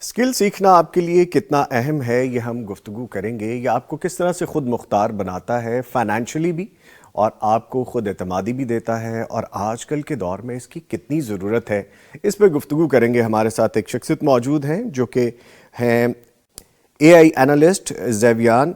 Skill سیکھنا آپ کے لیے کتنا اہم ہے یہ ہم گفتگو کریں گے. یہ آپ کو کس طرح سے خود مختار بناتا ہے فائنینشلی بھی اور آپ کو خود اعتمادی بھی دیتا ہے, اور آج کل کے دور میں اس کی کتنی ضرورت ہے, اس پہ گفتگو کریں گے. ہمارے ساتھ ایک شخصیت موجود ہیں جو کہ ہیں اے آئی انالسٹ زیون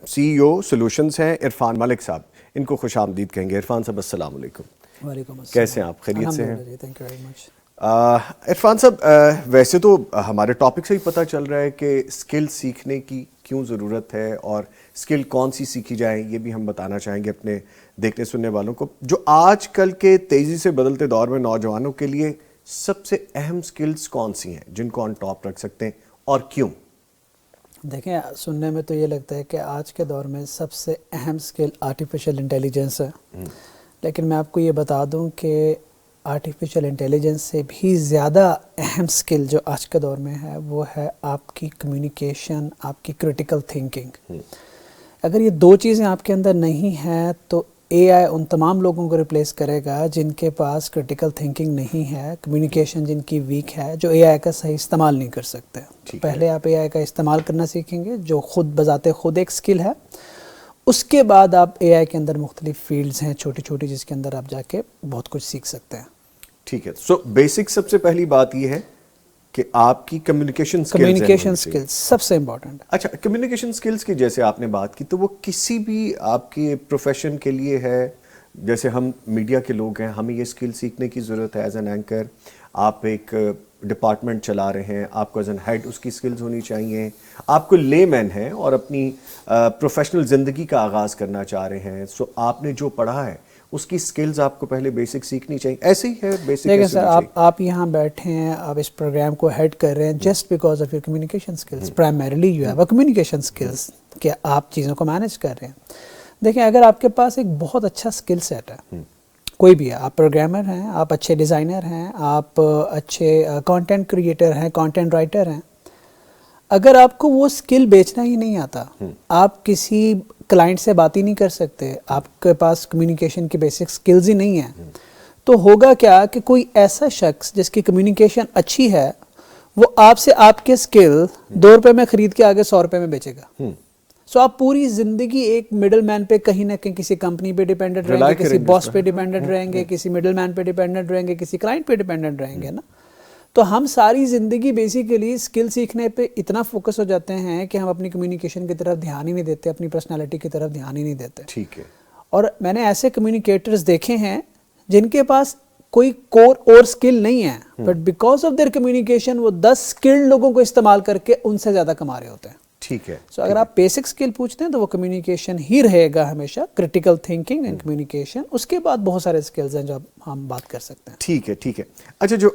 سی ای او سولوشنز ہیں, عرفان ملک صاحب. ان کو خوش آمدید کہیں گے. عرفان صاحب السلام علیکم. وعلیکم السلام. کیسے ہیں آپ؟ خیریت سے ہیں؟ Thank you very much. Irfan صاحب, ویسے تو ہمارے ٹاپک سے ہی پتہ چل رہا ہے کہ اسکل سیکھنے کی کیوں ضرورت ہے اور اسکل کون سی سیکھی جائیں, یہ بھی ہم بتانا چاہیں گے اپنے دیکھنے سننے والوں کو. جو آج کل کے تیزی سے بدلتے دور میں نوجوانوں کے لیے سب سے اہم اسکلز کون سی ہیں جن کو آن ٹاپ رکھ سکتے ہیں اور کیوں؟ دیکھیں, سننے میں تو یہ لگتا ہے کہ آج کے دور میں سب سے اہم اسکل آرٹیفیشیل انٹیلیجنس ہے, لیکن میں آپ کو یہ بتا دوں کہ آرٹیفیشیل انٹیلیجنس سے بھی زیادہ اہم اسکل جو آج کے دور میں ہے وہ ہے آپ کی کمیونیکیشن, آپ کی کریٹیکل تھنکنگ. اگر یہ دو چیزیں آپ کے اندر نہیں ہیں تو اے آئی ان تمام لوگوں کو ریپلیس کرے گا جن کے پاس کریٹیکل تھنکنگ نہیں ہے, کمیونیکیشن جن کی ویک ہے, جو اے آئی کا صحیح استعمال نہیں کر سکتے. پہلے آپ اے آئی کا استعمال کرنا سیکھیں گے جو خود بذات خود ایک اسکل ہے. اس کے بعد آپ اے آئی کے اندر مختلف فیلڈز ہیں چھوٹی چھوٹی جس کے اندر آپ جا کے بہت کچھ سیکھ سکتے ہیں. ٹھیک ہے. سو بیسک سب سے پہلی بات یہ ہے کہ آپ کی کمیونیکیشن سکلز سب سے امپورٹنٹ ہے. اچھا, کمیونیکیشن سکلز کی جیسے آپ نے بات کی تو وہ کسی بھی آپ کے پروفیشن کے لیے ہے. جیسے ہم میڈیا کے لوگ ہیں, ہمیں یہ سکل سیکھنے کی ضرورت ہے. ایز این اینکر آپ ایک ڈپارٹمنٹ چلا رہے ہیں, آپ کو ایز این ہیڈ اس کی سکلز ہونی چاہیے. آپ کو لے مین ہیں اور اپنی پروفیشنل زندگی کا آغاز کرنا چاہ رہے ہیں, سو آپ نے جو پڑھا ہے اس کی سکلز آپ کو پہلے بیسک سیکھنی چاہیے. ایسے ہی ہے بیسک. دیکھیں سر, آپ یہاں بیٹھے ہیں, آپ اس پروگرام کو ہیڈ کر رہے ہیں just because of your communication skills. Primarily you have a communication skills کہ آپ چیزوں کو مینیج کر رہے ہیں. دیکھیں, اگر آپ کے پاس ایک بہت اچھا اسکل سیٹ ہے, کوئی بھی ہے, آپ پروگرامر ہیں, آپ اچھے ڈیزائنر ہیں, آپ اچھے کانٹینٹ کریٹر ہیں, کانٹینٹ رائٹر ہیں, اگر آپ کو وہ اسکل بیچنا ہی نہیں آتا, آپ کسی کلائنٹ سے بات ہی نہیں کر سکتے, آپ کے پاس کمیونیکیشن کی بیسک سکلز ہی نہیں ہیں, تو ہوگا کیا کہ کوئی ایسا شخص جس کی کمیونیکیشن اچھی ہے وہ آپ سے آپ کے سکل 2 روپے میں خرید کے آگے 100 روپے میں بیچے گا. سو آپ پوری زندگی ایک مڈل مین پہ کہیں نہ کہیں کسی کمپنی پہ ڈیپینڈنٹ رہیں گے, کسی باس پہ ڈیپینڈنٹ رہیں گے, کسی مڈل مین پہ ڈیپینڈنٹ رہیں گے, کسی کلائنٹ پہ ڈیپینڈنٹ رہیں گے نا. تو ہم ساری زندگی بیسیکلی اسکل سیکھنے پہ اتنا فوکس ہو جاتے ہیں کہ ہم اپنی کمیونیکیشن کی طرف دھیان ہی نہیں دیتے, اپنی پرسنالٹی کی طرف دھیان ہی نہیں دیتے. ٹھیک ہے. اور میں نے ایسے کمیونیکیٹرز دیکھے ہیں جن کے پاس کوئی کور اور اسکل نہیں ہے, but because of their communication وہ 10 اسکلڈ لوگوں کو استعمال کر کے ان سے زیادہ کما رہے ہوتے ہیں. ٹھیک ہے. سو اگر آپ بیسک اسکل پوچھتے ہیں تو وہ کمیونیکیشن ہی رہے گا ہمیشہ, کریٹیکل تھنکنگ اینڈ کمیونیکیشن. اس کے بعد بہت سارے اسکلز ہیں جو ہم بات کر سکتے ہیں. ٹھیک ہے. ٹھیک ہے. اچھا, جو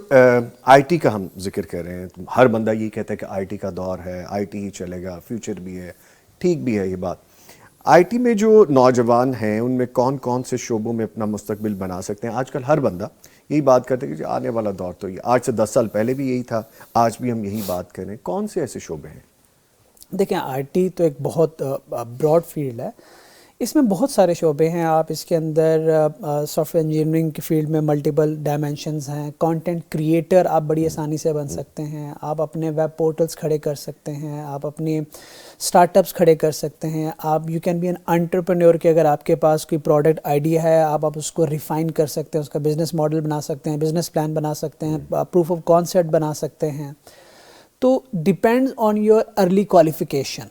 آئی ٹی کا ہم ذکر کر رہے ہیں, ہر بندہ یہ کہتا ہے کہ آئی ٹی کا دور ہے, آئی ٹی ہی چلے گا, فیوچر بھی ہے. ٹھیک بھی ہے یہ بات. آئی ٹی میں جو نوجوان ہیں ان میں کون کون سے شعبوں میں اپنا مستقبل بنا سکتے ہیں؟ آج کل ہر بندہ یہی بات کرتے ہیں کہ آنے والا دور تو یہ, آج سے 10 سال پہلے بھی یہی تھا, آج بھی ہم یہی بات کریں. کون سے ایسے شعبے ہیں؟ دیکھیں, آئی ٹی تو ایک بہت براڈ فیلڈ ہے, اس میں بہت سارے شعبے ہیں. آپ اس کے اندر سافٹ ویئر انجینئرنگ کی فیلڈ میں ملٹیپل ڈائمینشنز ہیں. کانٹینٹ کریٹر آپ بڑی آسانی سے بن سکتے ہیں, آپ اپنے ویب پورٹلز کھڑے کر سکتے ہیں, آپ اپنے اسٹارٹ اپس کھڑے کر سکتے ہیں. آپ you can be an entrepreneur کہ اگر آپ کے پاس کوئی پروڈکٹ آئیڈیا ہے آپ اس کو ریفائن کر سکتے ہیں, اس کا بزنس ماڈل بنا سکتے ہیں, بزنس پلان بنا سکتے ہیں, پروف آف کانسیپٹ بنا سکتے ہیں. تو depends on your early qualification.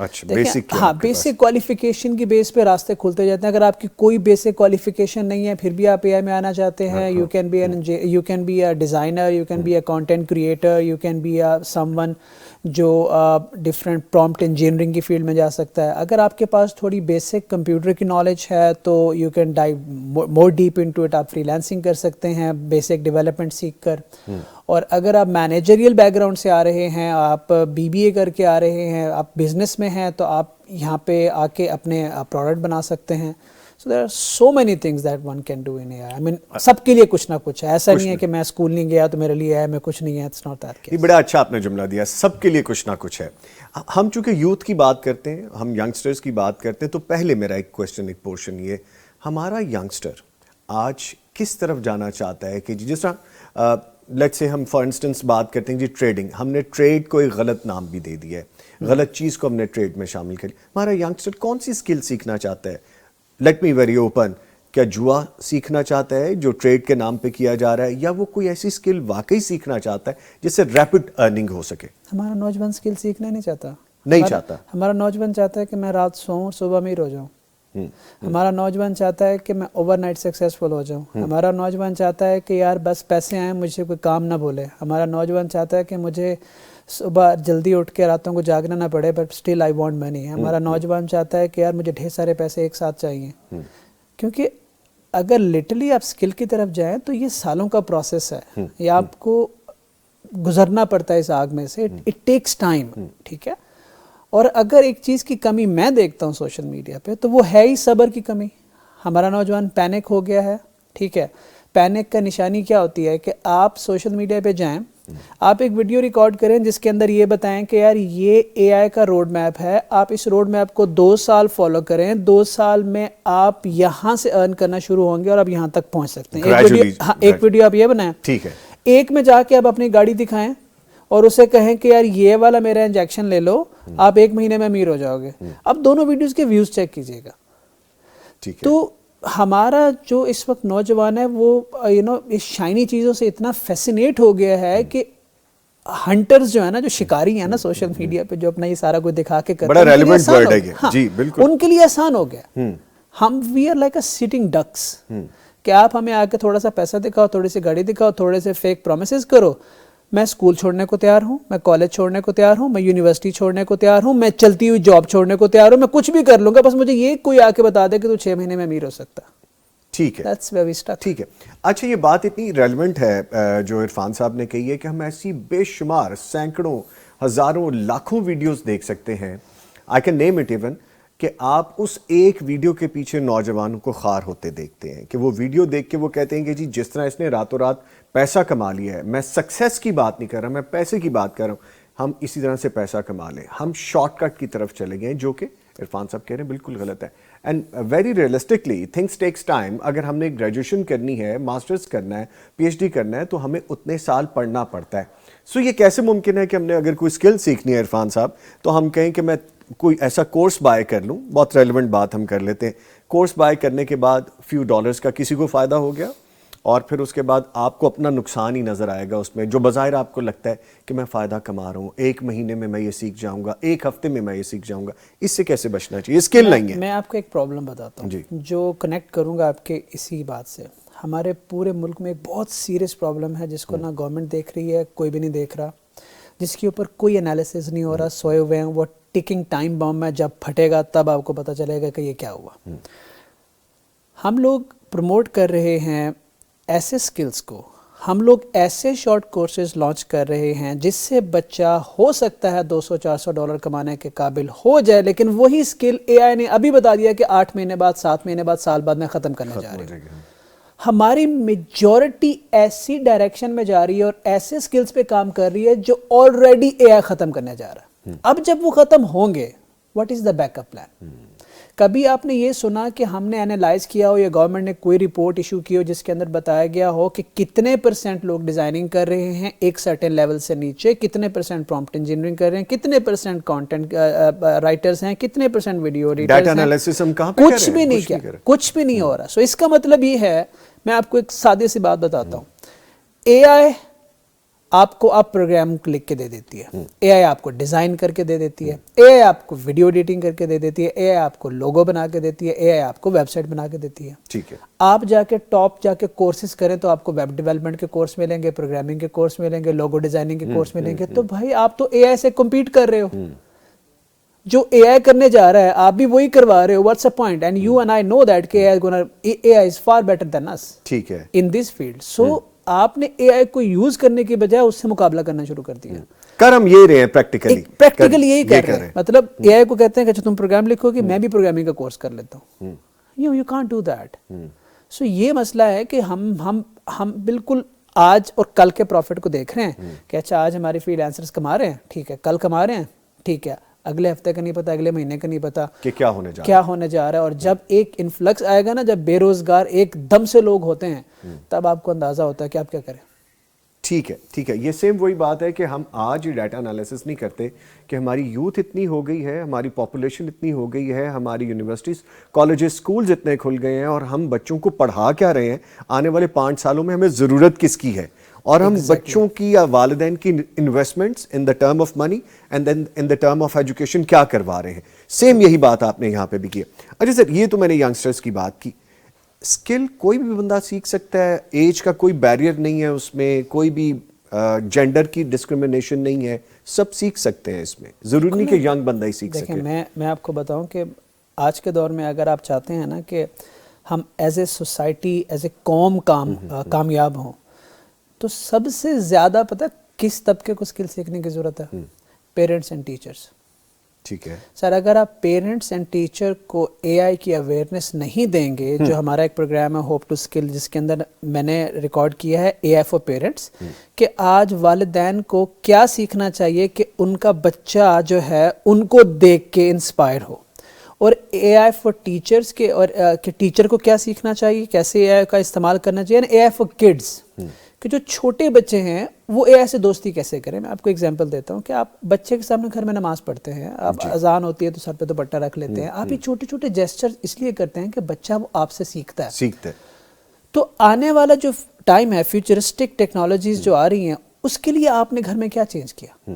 ہاں, بیسک کوالیفیکیشن کی بیس پہ راستے کھلتے جاتے ہیں. اگر آپ کی کوئی بیسک کوالیفیکیشن نہیں ہے پھر بھی آپ اے آئی میں آنا چاہتے ہیں, you can be a designer, you can be a content creator, you can be a someone جو ڈفرینٹ پرومپٹ انجینئرنگ کی فیلڈ میں جا سکتا ہے. اگر آپ کے پاس تھوڑی بیسک کمپیوٹر کی نالج ہے تو you can dive more deep into it. آپ فری لانسنگ کر سکتے ہیں بیسک ڈیولپمنٹ سیکھ کر. اور اگر آپ مینیجریل بیک گراؤنڈ سے آ رہے ہیں, آپ بی بی اے کر کے آ رہے ہیں, آپ بزنس میں ہیں, تو آپ یہاں پہ آ کے اپنے پروڈکٹ بنا سکتے ہیں. So there are so many things that one can do in AI. I mean, سب کے لیے کچھ نہ کچھ ہے. ایسا نہیں ہے کہ میں اسکول نہیں گیا تو میرے لیے AI میں کچھ نہیں ہے. It's not that case. یہ بڑا اچھا آپ نے جملہ دیا, سب کے لیے کچھ نہ کچھ ہے. ہم چونکہ یوتھ کی بات کرتے ہیں, ہم ینگسٹرز کی بات کرتے ہیں, تو پہلے میرا ایک کویسچن, ایک پورشن یہ, ہمارا ینگسٹر آج کس طرف جانا چاہتا ہے کہ جس طرح لیٹس سے ہم فار انسٹنس بات کرتے ہیں جی ٹریڈنگ, ہم نے ٹریڈ کو ایک غلط نام بھی دے دیا ہے, غلط چیز کو ہم نے ٹریڈ میں شامل کر لیا. ہمارا ینگسٹر کون سی اسکل سیکھنا چاہتا ہے؟ لیٹ می ویری اوپن, کیا جوا سیکھنا چاہتا ہے جو ٹریڈ کے نام پہ کیا جا رہا ہے, یا وہ کوئی ایسی اسکل واقعی سیکھنا چاہتا ہے جس سے ریپڈ ارننگ ہو سکے؟ ہمارا نوجوان اسکل سیکھنا نہیں چاہتا. ہمارا نوجوان چاہتا ہے کہ میں رات سوؤں اور صبح امیر ہو جاؤں. ہمارا نوجوان چاہتا ہے کہ میں اوور نائٹ سکسیسفل ہو جاؤں. ہمارا نوجوان چاہتا ہے کہ یار بس پیسے آئیں, مجھے کوئی کام نہ بولے. ہمارا نوجوان چاہتا ہے کہ مجھے صبح جلدی اٹھ کے راتوں کو جاگنا نہ پڑے, بٹ اسٹل آئی وانٹ منی. ہمارا نوجوان چاہتا ہے کہ یار مجھے ڈھیر سارے پیسے ایک ساتھ چاہیے. کیونکہ اگر لٹرلی آپ اسکل کی طرف جائیں تو یہ سالوں کا پروسیس ہے, یہ آپ کو گزرنا پڑتا ہے اس آگ میں سے. اٹ ٹیکس ٹائم, ٹھیک ہے. اور اگر ایک چیز کی کمی میں دیکھتا ہوں سوشل میڈیا پہ تو وہ ہے ہی صبر کی کمی. ہمارا نوجوان پینک ہو گیا ہے, ٹھیک ہے. پینک کا نشانی کیا ہوتی ہے کہ آپ سوشل میڈیا پہ جائیں, آپ ایک ویڈیو ریکارڈ کریں جس کے اندر یہ بتائیں کہ یار یہ اے آئی کا روڈ میپ ہے, آپ اس روڈ میپ کو 2 سال فالو کریں, 2 سال میں آپ یہاں سے ارن کرنا شروع ہوں گے اور آپ یہاں تک پہنچ سکتے ہیں. ایک ویڈیو آپ یہ بنائیں, ٹھیک ہے. ایک میں جا کے آپ اپنی گاڑی دکھائیں اور اسے کہیں کہ یار یہ والا میرا انجیکشن لے لو, آپ 1 مہینے میں امیر ہو جاؤ گے. اب دونوں ویڈیوز کے ویوز چیک کیجئے گا. تو ہمارا جو اس وقت نوجوان ہے وہ اس شائنی چیزوں سے اتنا فیسینیٹ ہو گیا ہے کہ ہنٹرز جو ہے نا, جو شکاری ہیں نا سوشل میڈیا پہ, جو اپنا یہ سارا کچھ دکھا کے کرتے ہیں, بڑا ریلیونٹ ورڈ ہے یہ, جی بالکل, ان کے لیے آسان ہو گیا. ہم we are like a sitting ducks, کہ آپ ہمیں آ کے تھوڑا سا پیسہ دکھاؤ, تھوڑی سی گاڑی دکھاؤ, تھوڑے سے فیک پرومسز کرو, میں اسکول چھوڑنے کو تیار ہوں, میں کالج چھوڑنے کو تیار ہوں, میں یونیورسٹی چھوڑنے کو تیار ہوں, میں چلتی ہوئی جاب چھوڑنے کو تیار ہوں, میں کچھ بھی کر لوں گا, بس مجھے یہ کوئی آ کے بتا دے کہ تو 6 مہینے میں امیر ہو سکتا. ٹھیک ہے, ٹھیک ہے. اچھا, یہ بات اتنی ریلیونٹ ہے جو عرفان صاحب نے کہی ہے کہ ہم ایسی بے شمار سینکڑوں ہزاروں لاکھوں ویڈیوز دیکھ سکتے ہیں, I can name it even, کہ آپ اس ایک ویڈیو کے پیچھے نوجوانوں کو خار ہوتے دیکھتے ہیں کہ وہ ویڈیو دیکھ کے وہ کہتے ہیں کہ جی جس طرح اس نے راتوں رات پیسہ کما لیا ہے, میں سکسیس کی بات نہیں کر رہا, میں پیسے کی بات کر رہا ہوں, ہم اسی طرح سے پیسہ کما لیں. ہم شارٹ کٹ کی طرف چلے گئے جو کہ عرفان صاحب کہہ رہے ہیں بالکل غلط ہے. And very realistically things takes time. اگر ہم نے گریجویشن کرنی ہے, ماسٹرز کرنا ہے, پی ایچ ڈی کرنا ہے, تو ہمیں اتنے سال پڑھنا پڑتا ہے. سو یہ کیسے ممکن ہے کہ ہم نے اگر کوئی اسکل سیکھنی ہے عرفان صاحب, تو ہم کہیں کہ میں کوئی ایسا کورس بائی کر لوں. بہت ریلیونٹ بات ہم کر لیتے ہیں. کورس بائی کرنے کے بعد فیو ڈالرز کا کسی کو فائدہ ہو گیا, اور پھر اس کے بعد آپ کو اپنا نقصان ہی نظر آئے گا اس میں, جو بظاہر آپ کو لگتا ہے کہ میں فائدہ کما رہا ہوں, 1 مہینے میں میں یہ سیکھ جاؤں گا, 1 ہفتے میں میں یہ سیکھ جاؤں گا. اس سے کیسے بچنا چاہیے؟ اسکل نہیں ہے. میں آپ کو ایک پرابلم بتاتا ہوں جو کنیکٹ کروں گا آپ کے اسی بات سے. ہمارے پورے ملک میں ایک بہت سیریس پرابلم ہے جس کو نہ گورنمنٹ دیکھ رہی ہے, کوئی بھی نہیں دیکھ رہا, جس کے اوپر کوئی انالیسز نہیں ہو رہا. سوئے ہوئے ہیں, وہ ٹکنگ ٹائم بم ہے, جب پھٹے گا تب آپ کو پتہ چلے گا کہ یہ کیا ہوا. ہم لوگ پروموٹ کر رہے ہیں ایسے سکلز کو, ہم لوگ ایسے شارٹ کورسز لانچ کر رہے ہیں جس سے بچہ ہو سکتا ہے $200-400 کمانے کے قابل ہو جائے, لیکن وہی سکل اے آئی نے ابھی بتا دیا کہ 8 مہینے بعد, 7 مہینے بعد, سال بعد میں ختم کرنے جا رہے ہیں. ہماری میجورٹی ایسی ڈائریکشن میں جا رہی ہے اور ایسے سکلز پہ کام کر رہی ہے جو آلریڈی اے آئی ختم کرنے جا رہا ہے. اب جب وہ ختم ہوں گے, what is the back up plan? کبھی آپ نے یہ سنا کہ ہم نے اینالائز کیا ہو یا گورنمنٹ نے کوئی رپورٹ ایشو کی ہو جس کے اندر بتایا گیا ہو کہ کتنے % لوگ ڈیزائننگ کر رہے ہیں ایک سرٹن لیول سے نیچے, کتنے % پرومپٹ انجینئرنگ کر رہے ہیں, کتنے % کانٹینٹ رائٹرز ہیں, کتنے % ویڈیو ایڈیٹرز ہیں؟ کچھ بھی نہیں کیا, کچھ بھی نہیں ہو رہا. سو اس کا مطلب یہ ہے, میں آپ کو ایک سادی سی بات بتاتا ہوں. اے آئی آپ کو آپ پروگرام لکھ کے دے دیتی ہے, اے آئی آپ کو ڈیزائن کر کے دے دیتی ہے, اے آئی آپ کو ویڈیو ایڈیٹنگ کر کے دے دیتی ہے, اے آئی آپ کو لوگو بنا کے دیتی ہے, اے آئی آپ کو ویب سائٹ بنا کے دیتی ہے. ٹھیک ہے, آپ جا کے ٹاپ جا کے کورسز کریں تو آپ کو ویب ڈیولپمنٹ کے کورس ملیں گے, پروگرامنگ کے کورس ملیں گے, لوگو ڈیزائننگ کے کورس ملیں گے. تو بھائی آپ تو اے آئی سے کمپیٹ کر رہے ہو. جو اے آئی کرنے جا رہا ہے آپ بھی وہی کروا رہے ہو. What's a point? And you and I know that کہ a I is for better than اس. ٹھیک ہے, ان دس فیلڈ. سو آپ نے اے آئی کو یوز کرنے کی بجائے اس سے مقابلہ کرنا شروع کر دیا. کر ہم یہ رہے ہیں پریکٹیکلی یہی کر رہے ہیں. مطلب اے آئی کو کہتے ہیں کہ تم پروگرام لکھو گے, میں بھی پروگرامنگ کا کورس کر لیتا ہوں. You can't do that. So یہ مسئلہ ہے کہ ہم بالکل آج اور کل کے پروفٹ کو دیکھ رہے ہیں کہ اچھا آج ہماری فری لانسرز کما رہے ہیں, ٹھیک ہے, کل کما رہے ہیں, ٹھیک ہے, اگلے ہفتے کا نہیں پتا, اگلے مہینے کا نہیں پتا کہ کیا ہونے جا رہا ہے. اور جب ایک انفلکس آئے گا نا, جب بے روزگار ایک دم سے لوگ ہوتے ہیں, تب آپ کو اندازہ ہوتا ہے کہ آپ کیا کریں. ٹھیک ہے, یہ سیم وہی بات ہے کہ ہم آج ڈیٹا انالیسس نہیں کرتے کہ ہماری یوتھ اتنی ہو گئی ہے, ہماری پاپولیشن اتنی ہو گئی ہے, ہماری یونیورسٹیز, کالجز, اسکولز اتنے کھل گئے ہیں, اور ہم بچوں کو پڑھا کیا رہے ہیں, آنے والے 5 سالوں میں ہمیں ضرورت کس کی ہے, اور ہم بچوں کی یا والدین کی investments in the term of money and then in the term of education کیا کروا رہے ہیں. سیم یہی بات آپ نے یہاں پہ بھی کی. اچھا سر, یہ تو میں نے ینگسٹرز کی بات کی. اسکل کوئی بھی بندہ سیکھ سکتا ہے, ایج کا کوئی بیریئر نہیں ہے اس میں, کوئی بھی جینڈر کی ڈسکریمنیشن نہیں ہے, سب سیکھ سکتے ہیں اس میں, ضروری نہیں کہ ینگ بندہ ہی سیکھ سکے. دیکھیں, میں آپ کو بتاؤں کہ آج کے دور میں اگر آپ چاہتے ہیں نا کہ ہم as a society, as a قوم کامیاب ہوں, تو سب سے زیادہ پتہ کس طبقے کو اسکل سیکھنے کی ضرورت ہے؟ Parents and teachers. ٹھیک ہے سر, اگر آپ پیرنٹس اینڈ ٹیچر کو اے آئی کی اویئرنیس نہیں دیں گے, جو ہمارا ایک پروگرام ہے ہوپ ٹو اسکل, جس کے اندر میں نے ریکارڈ کیا ہے اے آئی فار پیرنٹس, کہ آج والدین کو کیا سیکھنا چاہیے کہ ان کا بچہ جو ہے ان کو دیکھ کے انسپائر ہو, اور اے آئی فار ٹیچرس کے, اور کہ ٹیچر کو کیا سیکھنا چاہیے, کیسے اے آئی کا استعمال کرنا چاہیے, اے آئی فار کڈس, کہ جو چھوٹے بچے ہیں وہ اے آئی سے دوستی کیسے کریں. میں آپ کو ایگزامپل دیتا ہوں کہ آپ بچے کے سامنے گھر میں نماز پڑھتے ہیں, آپ اذان ہوتی ہے تو سر پہ دوپٹہ رکھ لیتے ہیں, آپ یہ چھوٹے چھوٹے جیسچر اس لیے کرتے ہیں کہ بچہ وہ آپ سے سیکھتا ہے. تو آنے والا جو ٹائم ہے, فیوچرسٹک ٹیکنالوجیز جو آ رہی ہیں, اس کے لیے آپ نے گھر میں کیا چینج کیا؟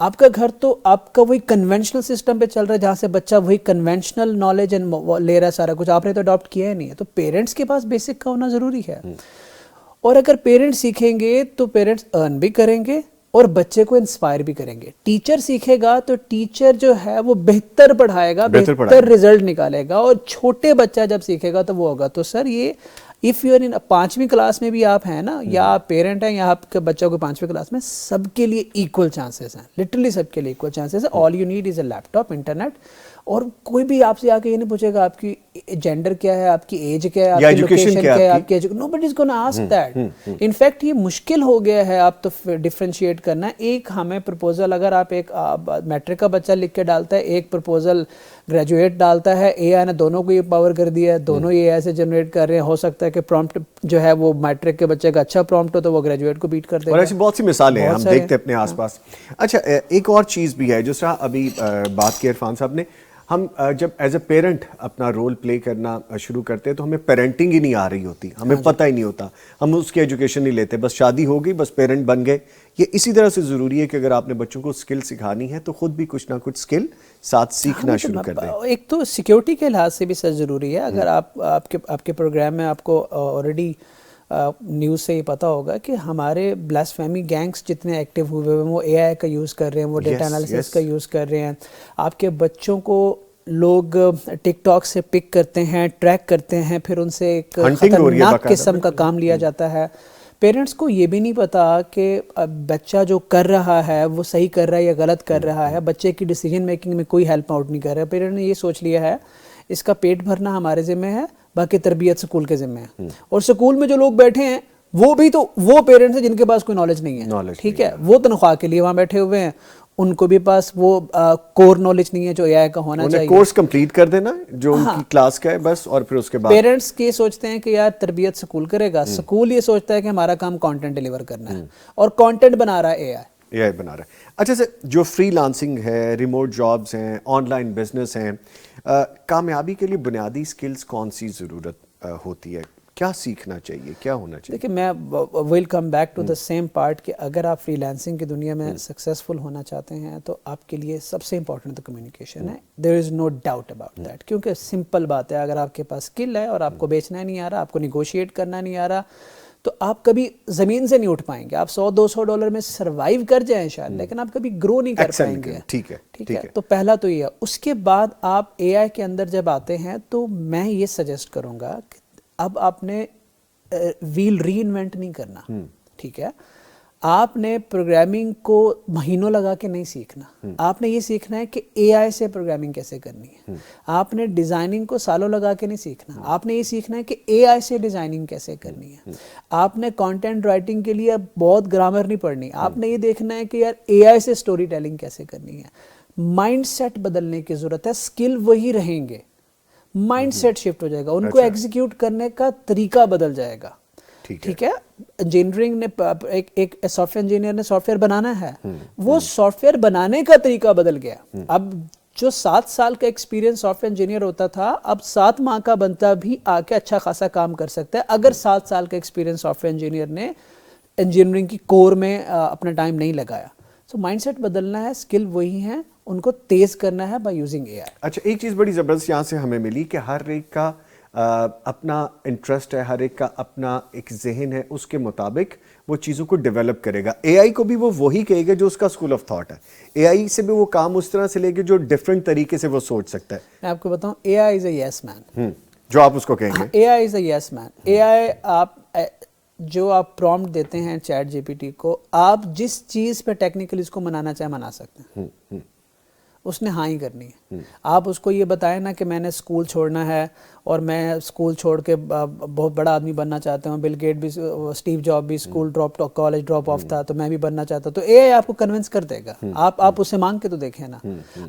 آپ کا گھر تو آپ کا وہی کنونشنل سسٹم پہ چل رہا ہے, جہاں سے بچہ وہی کنونشنل نالج لے رہا ہے سارا کچھ, آپ نے تو اڈاپٹ کیا ہی نہیں ہے. تو پیرنٹس کے پاس بیسک کا ہونا ضروری ہے, اور اگر پیرنٹس سیکھیں گے تو پیرنٹس ارن بھی کریں گے اور بچے کو انسپائر بھی کریں گے. ٹیچر سیکھے گا تو ٹیچر جو ہے وہ بہتر پڑھائے گا, بہتر رزلٹ نکالے گا, اور چھوٹے بچہ جب سیکھے گا تو وہ ہوگا. تو سر یہ اف یو ار ان 5ویں کلاس میں بھی آپ ہیں نا, یا آپ پیرنٹ ہیں, یا آپ کے بچوں کو 5ویں کلاس میں, سب کے لیے ایکول چانسز ہیں, لٹرلی سب کے لیے ایکول چانسز ہیں. All you need is a laptop, internet, اور کوئی بھی آپ سے آ کے یہ نہیں پوچھے گا آپ کی جینڈر کیا ہے, آپ کی ایج کیا ہے, آپ کی لوکیشن کیا ہے, آپ کی education, nobody is gonna ask that. In fact یہ مشکل ہو گیا ہے آپ تو ڈفرینشیٹ کرنا. ایک ہمیں پرپوزل, اگر آپ ایک میٹرک کا بچہ لکھ کے ڈالتا ہے, ایک پرپوزل گریجویٹ ڈالتا ہے, اے آئی نے دونوں کو یہ پاور کر دیا ہے, دونوں اے آئی سے جنریٹ کر رہے ہیں. ہو سکتا ہے کہ پرومپٹ جو ہے وہ میٹرک کے بچے کا اچھا پرومپٹ ہو تو وہ گریجویٹ کو بیٹ کر دے گا. اور ایسی بہت سی مثالیں ہیں, ہم دیکھتے ہیں اپنے آس پاس. اچھا, ایک اور چیز بھی ہے, جس طرح ابھی بات کی عرفان صاحب نے, ہم جب ایز اے پیرنٹ اپنا رول پلے کرنا شروع کرتے ہیں تو ہمیں پیرنٹنگ ہی نہیں آ رہی ہوتی, ہمیں پتہ ہی نہیں ہوتا, ہم اس کی ایجوکیشن نہیں لیتے, بس شادی ہو گئی, بس پیرنٹ بن گئے. یہ اسی طرح سے ضروری ہے کہ اگر آپ نے بچوں کو اسکل سکھانی ہے تو خود بھی کچھ نہ کچھ اسکل ساتھ سیکھنا شروع کر دیں. ایک تو سیکیورٹی کے لحاظ سے بھی سر ضروری ہے. اگر آپ کے پروگرام میں آپ کو آلریڈی نیوز سے یہ پتہ ہوگا کہ ہمارے بلاسفیمی گینگس جتنے ایکٹیو ہوئے ہیں وہ اے آئی کا یوز کر رہے ہیں, وہ ڈیٹا انالیسس کا یوز کر رہے ہیں. آپ کے بچوں کو لوگ ٹک ٹاک سے پک کرتے ہیں, ٹریک کرتے ہیں, پھر ان سے ایک خطرناک قسم کا کام لیا جاتا ہے. پیرنٹس کو یہ بھی نہیں پتا کہ بچہ جو کر رہا ہے وہ صحیح کر رہا ہے یا غلط کر رہا ہے. بچے کی ڈیسیجن میکنگ میں کوئی ہیلپ آؤٹ نہیں کر رہا ہے. پیرنٹ نے یہ سوچ لیا ہے اس کا پیٹ بھرنا ہمارے ذمہ ہے, باقی تربیت سکول کے ذمہ ہے. اور سکول میں جو لوگ بیٹھے ہیں وہ بھی تو وہ پیرنٹس ہیں جن کے پاس کوئی نالج نہیں ہے, ٹھیک ہے, وہ تنخواہ کے لیے وہاں بیٹھے ہوئے ہیں, ان کو بھی پاس وہ کور نالج نہیں ہے جو اے آئی کا ہونا چاہیے. کورس کمپلیٹ کر دینا جو ان کی کلاس کا ہے بس, اور پھر اس کے بعد پیرنٹس یہ سوچتے ہیں کہ یار تربیت سکول کرے گا, سکول یہ سوچتا ہے کہ ہمارا کام کانٹینٹ ڈیلیور کرنا ہے, اور کانٹینٹ بنا رہا ہے اے آئی بنا رہا ہے. اچھا سر, جو فری لانسنگ ہے, ریموٹ جابز ہیں, آن لائن بزنس ہیں, کامیابی کے لیے بنیادی سکلز کون سی ضرورت ہوتی ہے, کیا سیکھنا چاہیے, کیا ہونا چاہیے؟ دیکھیں, میں will come back to the same part کہ اگر آپ فری لانسنگ کی دنیا میں سکسیزفل ہونا چاہتے ہیں تو آپ کے لیے سب سے امپورٹنٹ تو کمیونیکیشن ہے. دیر از نو ڈاؤٹ اباؤٹ دیٹ, کیونکہ سمپل بات ہے, اگر آپ کے پاس اسکل ہے اور آپ کو بیچنا نہیں آ رہا, آپ کو نیگوشیٹ کرنا نہیں آ رہا, تو آپ کبھی زمین سے نہیں اٹھ پائیں گے. آپ $100-200 میں سروائیو کر جائیں شاید, لیکن آپ کبھی گرو نہیں کر پائیں گے. ٹھیک ہے, تو پہلا تو یہ ہے. اس کے بعد آپ اے آئی کے اندر جب آتے ہیں تو میں یہ سجیسٹ کروں گا کہ اب آپ نے ویل ری انوینٹ نہیں کرنا, ٹھیک ہے. آپ نے پروگرامنگ کو مہینوں لگا کے نہیں سیکھنا, آپ نے یہ سیکھنا ہے کہ اے آئی سے پروگرامنگ کیسے کرنی ہے. آپ نے ڈیزائننگ کو سالوں لگا کے نہیں سیکھنا, آپ نے یہ سیکھنا ہے کہ اے آئی سے ڈیزائننگ کیسے کرنی ہے. آپ نے کانٹینٹ رائٹنگ کے لیے بہت گرامر نہیں پڑھنی, آپ نے یہ دیکھنا ہے کہ یار اے آئی سے اسٹوری ٹیلنگ کیسے کرنی ہے. مائنڈ سیٹ بدلنے کی ضرورت ہے, اسکل وہی رہیں گے, مائنڈ سیٹ شفٹ ہو جائے گا, ان کو ایگزیکیوٹ کرنے کا طریقہ بدل جائے گا. ٹھیک ہے. انجینئرنگ نے ایک سافٹ ویئر انجینئر نے سافٹ ویئر بنانا ہے, وہ سافٹ ویئر بنانے کا طریقہ بدل گیا. اب جو 7 سال کا ایکسپیرینس سافٹ ویئر انجینئر ہوتا تھا, اب 7 ماہ کا بنتا بھی آ کے اچھا خاصا کام کر سکتا ہے اگر 7 سال کا ایکسپیرینس سافٹ ویئر انجینئر نے انجینئرنگ کی کور میں اپنا ٹائم نہیں لگایا. سو مائنڈ سیٹ بدلنا ہے, اسکل وہی ہیں, ان کو تیز کرنا ہے بائی یوزنگ اے آئی. اچھا, ایک چیز بڑی زبردست یہاں سے ہمیں ملی کہ ہر ایک کا اپنا انٹرسٹ ہے, ہر ایک کا اپنا ایک ذہن ہے, اس کے مطابق وہ چیزوں کو ڈیولپ کرے گا. اے آئی کو بھی وہ وہی کہے گا جو اس کا اسکول آف تھاٹ ہے. اے آئی سے بھی وہ کام اس طرح سے لے گے جو ڈفرینٹ طریقے سے وہ سوچ سکتا ہے. میں آپ کو بتاؤں, اے آئی از اے یس مین. جو آپ اس کو کہیں گے, اے آئی از اے یس مین. اے آئی جو آپ پرومپٹ دیتے ہیں چیٹ جی پی ٹی کو, آپ جس چیز پہ ٹیکنیکلی اس کو منانا چاہیں منا سکتے ہیں, اس نے ہاں ہی کرنی ہے. آپ اس کو یہ بتائیں نا کہ میں نے اسکول چھوڑنا ہے اور میں اسکول چھوڑ کے بہت بڑا آدمی بننا چاہتا ہوں, بل گیٹ بھی, اسٹیو جاب بھی school drop college drop of تھا تو میں بھی بننا چاہتا ہوں, تو اے آئی آپ کو کنونس کر دے گا. آپ اسے مانگ کے تو دیکھیں نا.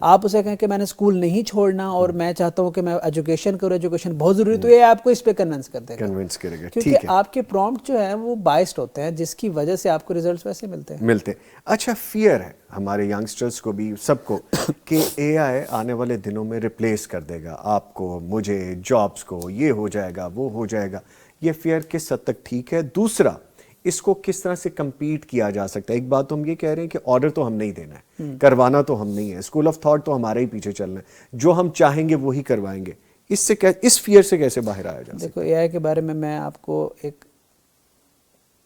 آپ اسے کہیں کہ میں نے اسکول نہیں چھوڑنا اور میں چاہتا ہوں کہ میں ایجوکیشن کروں, ایجوکیشن بہت ضروری, تو یہ آپ کو اس پہ کنونس کر دے گا, کنونس کرے گا. کیونکہ آپ کے پرومپٹ جو ہیں وہ بائسڈ ہوتے ہیں, جس کی وجہ سے آپ کو ریزلٹس ویسے ملتے ہیں. اچھا, فیئر ہے ہمارے ینگسٹرز کو بھی, سب کو, کہ اے آئی آنے والے دنوں میں ریپلیس کر دے گا آپ کو, مجھے, جابس کو, یہ ہو جائے گا, وہ ہو جائے گا. یہ فیئر کس حد تک ٹھیک ہے؟ دوسرا, اس کو کس طرح سے کمپیٹ کیا جا سکتا ہے؟ ایک بات تو ہم یہ کہہ رہے ہیں کہ آرڈر تو ہم نہیں دینا ہے, کروانا تو ہم نہیں ہے, اسکول آف تھاٹ تو ہمارے ہی پیچھے چلنا ہے, جو ہم چاہیں گے وہی کروائیں گے. اس فیئر سے کیسے باہر آیا جا سکتا ہے؟ دیکھو, اے آئی کے بارے میں آپ کو ایک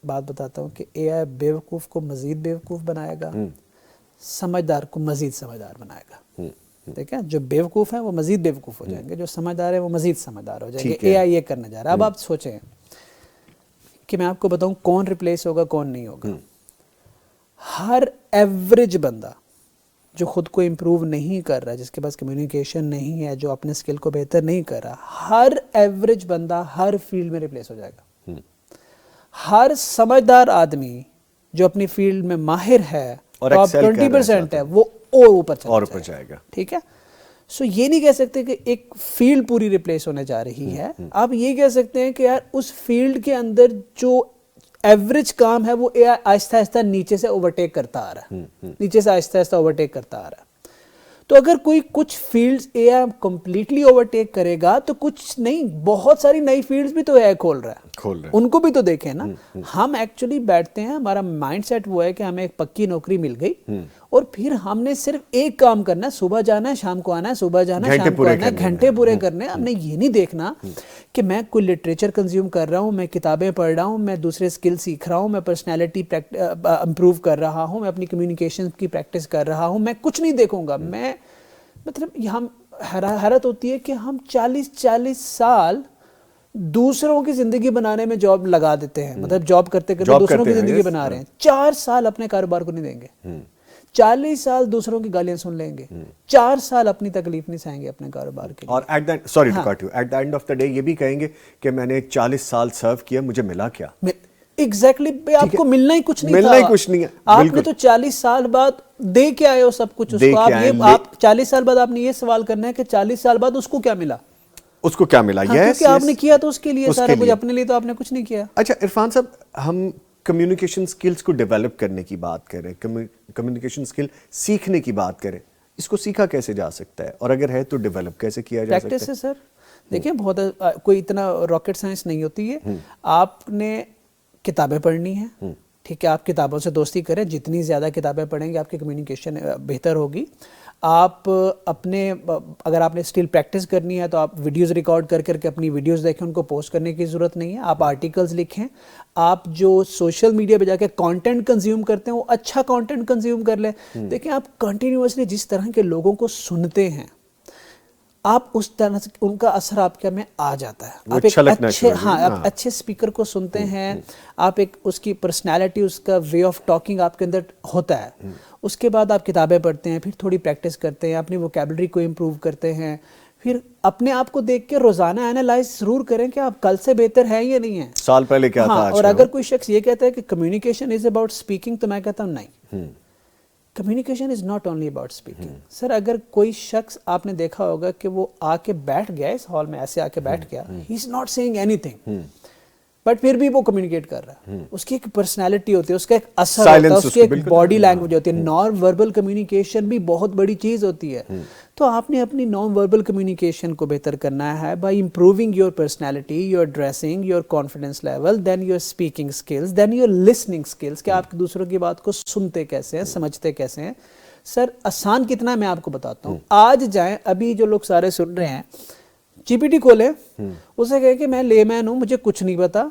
بات بتاتا ہوں کہ اے آئی بیوقوف کو مزید بیوقوف بنائے گا, سمجھدار کو مزید سمجھدار بنائے گا. ٹھیک ہے, جو بیوقوف ہیں وہ مزید بیوقوف ہو جائیں گے, جو سمجھدار ہیں وہ مزید سمجھدار ہو جائیں گے. اے آئی یہ کرنے جا رہا ہے. اب آپ سوچیں کہ میں آپ کو بتاؤں کون ریپلیس ہوگا کون نہیں ہوگا. ہر ایوریج بندہ جو خود کو امپروو نہیں کر رہا, جس کے پاس کمیونیکیشن نہیں ہے, جو اپنے اسکل کو بہتر نہیں کر رہا, ہر ایوریج بندہ ہر فیلڈ میں ریپلیس ہو جائے گا. ہر سمجھدار آدمی جو اپنی فیلڈ میں ماہر ہے, ٹاپ 20% ہے, وہ اور اوپر جائے گا. ٹھیک ہے, سو یہ نہیں کہہ سکتے کہ ایک فیلڈ پوری ریپلیس ہونے جا رہی ہے. آپ یہ کہہ سکتے ہیں کہ یار اس فیلڈ کے اندر جو ایوریج کام ہے وہ آہستہ آہستہ نیچے سے اوورٹیک کرتا آ رہا ہے, نیچے سے آہستہ آہستہ اوورٹیک کرتا آ رہا ہے. تو اگر کوئی کچھ fields a I completely overtake کرے گا تو کچھ نہیں, بہت ساری نئی فیلڈز بھی تو اے آئی کھول رہا ہے, ان کو بھی تو دیکھیں نا. ہم ایکچولی بیٹھتے ہیں, ہمارا مائنڈ سیٹ وہ ہے کہ ہمیں ایک پکی نوکری مل گئی اور پھر ہم نے صرف ایک کام کرنا ہے, صبح جانا ہے شام کو آنا ہے, صبح جانا ہے شام کو آنا ہے, گھنٹے پورے کرنے ہیں. ہم نے یہ نہیں دیکھنا کہ میں کوئی لٹریچر کنزیوم کر رہا ہوں, میں کتابیں پڑھ رہا ہوں, میں دوسرے اسکل سیکھ رہا ہوں, میں پرسنالٹی امپروو کر رہا ہوں, میں اپنی کمیونیکیشن کی پریکٹس کر رہا ہوں. میں کچھ نہیں دیکھوں گا. میں مطلب ہم حیرت ہوتی ہے کہ ہم 40 سال دوسروں کی زندگی بنانے میں جاب لگا دیتے ہیں, مطلب جاب کرتے کرتے دوسروں کی زندگی بنا رہے ہیں. 4 سال اپنے کاروبار کو نہیں دیں گے, 40 سال دوسروں کی گالیاں سن لیں گے, 4 سال اپنی تکلیف نہیں سہیں گے اپنے کاروبار کے لیے. اور at the end of the day یہ بھی کہیں گے کہ میں نے 40 سال سرو کیا, مجھے ملا کیا؟ ایگزیکٹلی, آپ کو ملنا ہی کچھ نہیں تھا, ملنا ہی کچھ نہیں ہے. آپ نے تو 40 سال بعد دے کے آئے ہو سب کچھ اس کو. آپ 40 سال بعد آپ نے یہ سوال کرنا ہے کہ 40 سال بعد اس کو کیا ملا, اس کو کیا ملا. کیونکہ آپ نے کیا تو اس کے لیے سارا کچھ, اپنے لیے تو آپ نے کچھ نہیں کیا. اچھا عرفان صاحب, ہم کمیونیکیشن سکلز کو ڈیولپ کرنے کی بات کریں, کمیونیکیشن سکل سیکھنے کی بات کریں, اس کو سیکھا کیسے جا سکتا ہے, اور اگر ہے تو ڈیولپ کیسے کیا جا سکتا ہے؟ پریکٹس ہے سر. دیکھیں, بہت کوئی اتنا راکٹ سائنس نہیں ہوتی ہے. آپ نے کتابیں پڑھنی ہیں, ٹھیک ہے, آپ کتابوں سے دوستی کریں, جتنی زیادہ کتابیں پڑھیں گے آپ کی کمیونیکیشن بہتر ہوگی. آپ اپنے, اگر آپ نے اسٹل پریکٹس کرنی ہے تو آپ ویڈیوز ریکارڈ کر کے اپنی ویڈیوز دیکھیں, ان کو پوسٹ کرنے کی ضرورت نہیں ہے. آپ آرٹیکلز لکھیں, آپ جو سوشل میڈیا پہ جا کے کانٹینٹ کنزیوم کرتے ہیں وہ اچھا کانٹینٹ کنزیوم کر لیں. دیکھیں, آپ کنٹینیوسلی جس طرح کے لوگوں کو سنتے ہیں, آپ اس طرح سے ان کا اثر آپ کے میں آ جاتا ہے. آپ ایک اچھے اسپیکر کو سنتے ہیں, آپ ایک اس کی پرسنالٹی, اس کا وے آف ٹاکنگ آپ کے اندر ہوتا ہے. اس کے بعد آپ کتابیں پڑھتے ہیں, پھر تھوڑی پریکٹس کرتے ہیں, اپنی ووکیبلری کو امپروو کرتے ہیں, پھر اپنے آپ کو دیکھ کے روزانہ اینالائز ضرور کریں کہ آپ کل سے بہتر ہیں یا نہیں ہیں, سال پہلے کیا تھا. اور اگر کوئی شخص یہ کہتا ہے کہ کمیونیکیشن از اباؤٹ اسپیکنگ, تو میں کہتا ہوں نہیں, communication is not only about speaking. Sir, اگر کوئی شخص آپ نے دیکھا ہوگا کہ وہ آ کے بیٹھ گیا اس ہال میں, ایسے آ کے بیٹھ گیا, he is not seeing anything, but پھر بھی وہ کمیونیکیٹ کر رہا ہے. اس کی ایک پرسنالٹی ہوتی ہے, اس کا ایک اثر ہوتا ہے, اس کی ایک باڈی لینگویج ہوتی ہے. نان وربل کمیونیکیشن بھی بہت بڑی چیز ہوتی ہے. تو آپ نے اپنی نان وربل کمیونیکیشن کو بہتر کرنا ہے by improving your personality, your dressing, your confidence level, then your speaking skills, then your listening skills, کہ آپ دوسروں کی بات کو سنتے کیسے ہیں, سمجھتے کیسے ہیں. سر آسان کتنا ہے میں آپ کو بتاتا ہوں. آج جائیں, ابھی جو لوگ سارے سن رہے ہیں, جی پی ٹی کھولیں, اسے کہے کہ میں لے مین ہوں, مجھے کچھ نہیں پتا,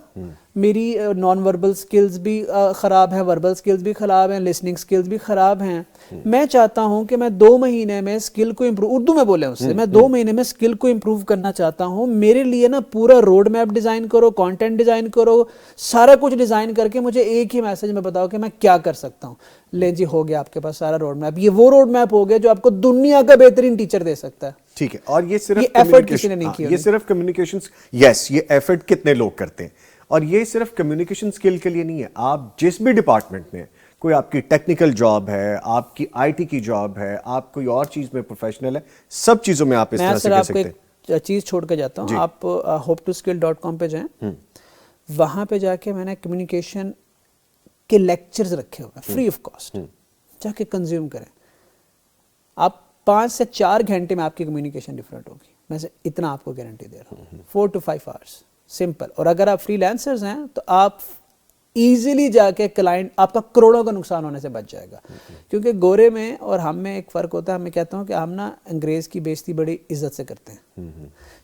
میری نان وربل سکلز بھی خراب ہیں, وربل سکلز بھی خراب ہیں, لسننگ سکلز بھی خراب ہیں, میں چاہتا ہوں کہ میں 2 مہینے میں سکل کو امپروو, اردو میں بولیں اس سے, میں 2 مہینے میں سکل کو امپروو کرنا چاہتا ہوں. میرے لیے نا پورا روڈ میپ ڈیزائن کرو, کانٹینٹ ڈیزائن کرو, سارا کچھ ڈیزائن کر کے مجھے ایک ہی میسج میں بتاؤ کہ میں کیا کر سکتا ہوں. لیں جی, ہو گیا آپ کے پاس سارا روڈ میپ. یہ وہ روڈ میپ ہو گیا جو آپ کو دنیا کا بہترین ٹیچر دے سکتا ہے. ٹھیک ہے. اور یہ صرف ایفرٹ کسی نے نہیں کیا, یہ صرف کمیونیکیشن, یس, یہ ایفرٹ کتنے لوگ کرتے ہیں. اور یہ صرف کمیونیکیشن سکل کے لیے نہیں ہے. آپ جس بھی ڈپارٹمنٹ میں, کوئی آپ کی ٹیکنیکل جاب ہے, آپ کی آئی ٹی کی جاب ہے, آپ کوئی اور چیز میں پروفیشنل ہے, سب چیزوں میں آپ اس طرح سے کر سکتے ہیں. میں آپ کو ایک چیز چھوڑ کے جاتا ہوں, آپ hope2skill.com پہ جائیں, وہاں پہ جا کے میں نے کمیونیکیشن کے لیکچرز رکھے ہوئے ہیں فری آف کاسٹ, جا کے کنزیوم کریں. آپ 5 سے 4 گھنٹے میں آپ کی کمیونیکیشن ڈفرینٹ ہوگی. میں سے اتنا آپ کو گارنٹی دے رہا ہوں. 4 to 5 hours سمپل. اور اگر آپ فری لینسرز ہیں تو آپ ایزیلی جا کے کلائنٹ, آپ کا کروڑوں کا نقصان ہونے سے بچ جائے گا. کیونکہ گورے میں اور ہم میں ایک فرق ہوتا ہے. میں کہتا ہوں کہ ہم نا انگریز کی بےزتی بڑی عزت سے کرتے ہیں,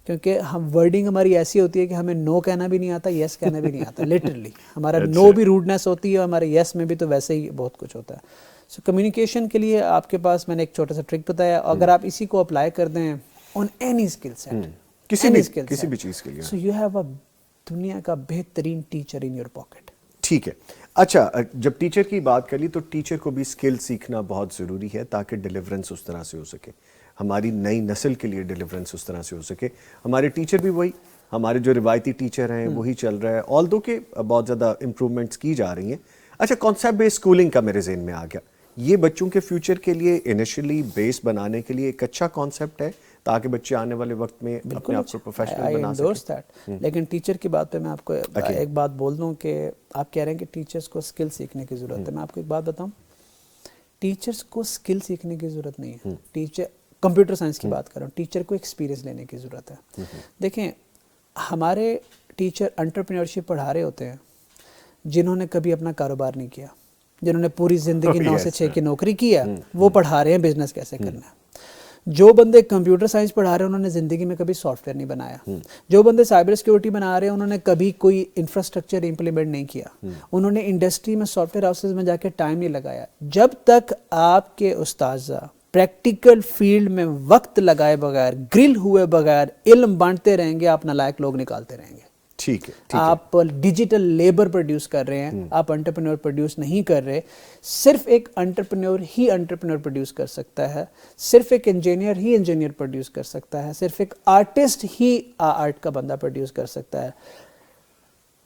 کیونکہ ہم ورڈنگ ہماری ایسی ہوتی ہے کہ ہمیں نو کہنا بھی نہیں آتا, یس کہنا بھی نہیں آتا. لٹرلی ہمارا نو بھی روڈنس ہوتی ہے, اور ہمارے یس میں بھی تو ویسے ہی بہت کچھ ہوتا ہے. سو کمیونیکیشن کے لیے آپ کے پاس میں نے ایک چھوٹا سا ٹرک بتایا. اگر آپ اسی کو اپلائی کر دیں آن اینی اسکل سیٹ, کسی بھی چیز کے لیے, سو یو ہیو اے دنیا کا بہترین ٹیچر ان یور پاکٹ. ٹھیک ہے. اچھا, جب ٹیچر کی بات کر لی تو ٹیچر کو بھی اسکل سیکھنا بہت ضروری ہے تاکہ ڈیلیورنس اس طرح سے ہو سکے, ہماری نئی نسل کے لیے ڈیلیورنس اس طرح سے ہو سکے. ہمارے ٹیچر بھی وہی, ہمارے جو روایتی ٹیچر ہیں وہی چل رہا ہے, آلدو کہ بہت زیادہ امپرومنٹس کی جا رہی ہیں. اچھا, کانسیپٹ بیس اسکولنگ کا میرے ذہن میں آ گیا. یہ بچوں کے فیوچر کے لیے انیشلی بیس بنانے کے لیے ایک اچھا کانسیپٹ ہے تاکہ بچے آنے والے وقت میں اپنے آپ کو پروفیشنل بنا سکیں. لیکن ٹیچر کی بات پہ میں آپ کو ایک بات بول دوں کہ آپ کہہ رہے ہیں کہ ٹیچرز کو اسکل سیکھنے کی ضرورت ہے. میں آپ کو ایک بات بتاؤں, ٹیچرز کو اسکل سیکھنے کی ضرورت نہیں ہے. ٹیچر, کمپیوٹر سائنس کی بات کر رہا ہوں, ٹیچر کو ایکسپیرینس لینے کی ضرورت ہے. دیکھیں, ہمارے ٹیچر انٹرپرینیورشپ پڑھا رہے ہوتے ہیں جنہوں نے کبھی اپنا کاروبار نہیں کیا, جنہوں نے پوری زندگی 9 سے 6 کی نوکری کی ہے, وہ پڑھا رہے ہیں بزنس کیسے کرنا ہے. جو بندے کمپیوٹر سائنس پڑھا رہے ہیں انہوں نے زندگی میں کبھی سافٹ ویئر نہیں بنایا. جو بندے سائبر سیکیورٹی بنا رہے ہیں انہوں نے کبھی کوئی انفراسٹرکچر امپلیمنٹ نہیں کیا. انہوں نے انڈسٹری میں سافٹ ویئر ہاؤسز میں جا کے ٹائم نہیں لگایا. جب تک آپ کے اساتذہ پریکٹیکل فیلڈ میں وقت لگائے بغیر, گرل ہوئے بغیر علم بانٹتے رہیں گے, آپ نالائق لوگ نکالتے رہیں گے. ٹھیک ہے. آپ ڈیجیٹل لیبر پروڈیوس کر رہے ہیں, آپ انٹرپرینور پروڈیوس نہیں کر رہے. صرف ایک انٹرپرینور ہی انٹرپرینور پروڈیوس کر سکتا ہے, صرف ایک انجینئر ہی انجینئر پروڈیوس کر سکتا ہے, صرف ایک آرٹسٹ ہی آرٹ کا بندہ پروڈیوس کر سکتا ہے.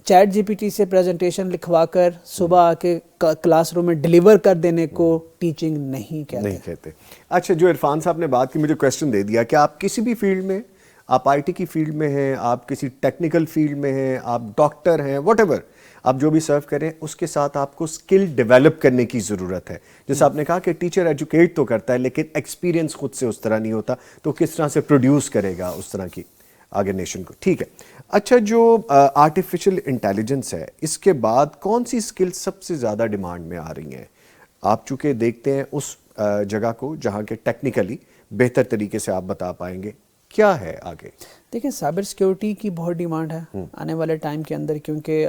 چیٹ جی پی ٹی سے پریزنٹیشن لکھوا کر صبح آ کے کلاس روم میں ڈیلیور کر دینے کو ٹیچنگ نہیں کہتے. اچھا, جو عرفان صاحب نے بات کی, مجھے کویسچن دے دیا کہ آپ کسی بھی فیلڈ میں, آپ آئی ٹی کی فیلڈ میں ہیں, آپ کسی ٹیکنیکل فیلڈ میں ہیں, آپ ڈاکٹر ہیں, واٹ ایور آپ جو بھی سرو کریں, اس کے ساتھ آپ کو اسکل ڈیولپ کرنے کی ضرورت ہے. جیسے آپ نے کہا کہ ٹیچر ایجوکیٹ تو کرتا ہے لیکن ایکسپیرینس خود سے اس طرح نہیں ہوتا, تو کس طرح سے پروڈیوس کرے گا اس طرح کی آگے نیشن کو. ٹھیک ہے. اچھا, جو آرٹیفیشل انٹیلیجنس ہے, اس کے بعد کون سی اسکل سب سے زیادہ ڈیمانڈ میں آ رہی ہیں؟ آپ چونکہ دیکھتے ہیں اس جگہ کو جہاں کہ ٹیکنیکلی بہتر طریقے سے آپ بتا پائیں گے, کیا ہے آگے؟ دیکھیں, سائبر سیکیورٹی کی بہت ڈیمانڈ ہے آنے والے ٹائم کے اندر, کیونکہ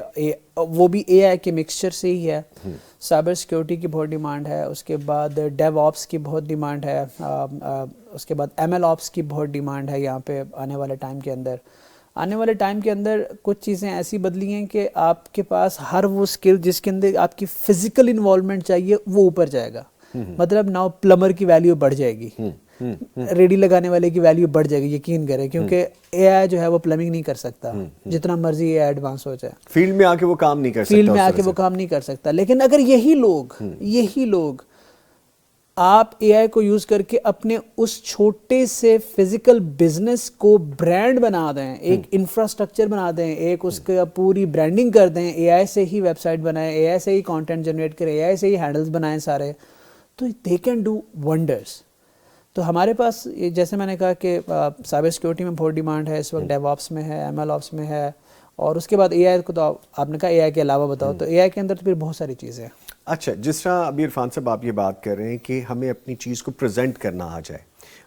وہ بھی اے آئی کے مکسچر سے ہی ہے. سائبر سیکیورٹی کی بہت ڈیمانڈ ہے. اس کے بعد ڈیو آپس کی بہت ڈیمانڈ ہے. اس کے بعد ایم ایل آپس کی بہت ڈیمانڈ ہے یہاں پہ آنے والے ٹائم کے اندر. آنے والے ٹائم کے اندر کچھ چیزیں ایسی بدلی ہیں کہ آپ کے پاس ہر وہ اسکل جس کے اندر آپ کی فزیکل انوالومنٹ چاہیے وہ اوپر جائے گا. مطلب ناؤ پلمبر کی ویلیو بڑھ جائے گی, ریڈی لگانے والے کی ویلیو بڑھ جائے گی. یقین کریں, کیونکہ اے آئی جو ہے وہ پلمبنگ نہیں کر سکتا جتنا مرضی اے آئی ایڈوانس ہو جائے. فیلڈ میں آ کے وہ کام نہیں کر سکتا, فیلڈ میں آ کے وہ کام نہیں کر سکتا. لیکن اگر یہی لوگ آپ اے آئی کو یوز کر کے اپنے اس چھوٹے سے فزیکل بزنس کو برانڈ بنا دیں, ایک انفراسٹرکچر بنا دیں, ایک اس کا پوری برانڈنگ کر دیں, اے آئی سے ہی ویب سائٹ بنائیں, اے آئی سے ہی کانٹینٹ جنریٹ کریں, اے آئی سے ہی ہینڈلز بنائیں سارے, تو دے کین ڈو ونڈرس. تو ہمارے پاس جیسے میں نے کہا کہ سائبر سیکورٹی میں بہت ڈیمانڈ ہے اس وقت, ڈیو آپس میں ہے, ایم ایل آپس میں ہے, اور اس کے بعد اے آئی کو تو آپ نے کہا اے آئی کے علاوہ بتاؤ, تو اے آئی کے اندر تو پھر بہت ساری چیزیں ہیں. اچھا, جس طرح ابھی عرفان صاحب آپ یہ بات کر رہے ہیں کہ ہمیں اپنی چیز کو پریزنٹ کرنا آ جائے,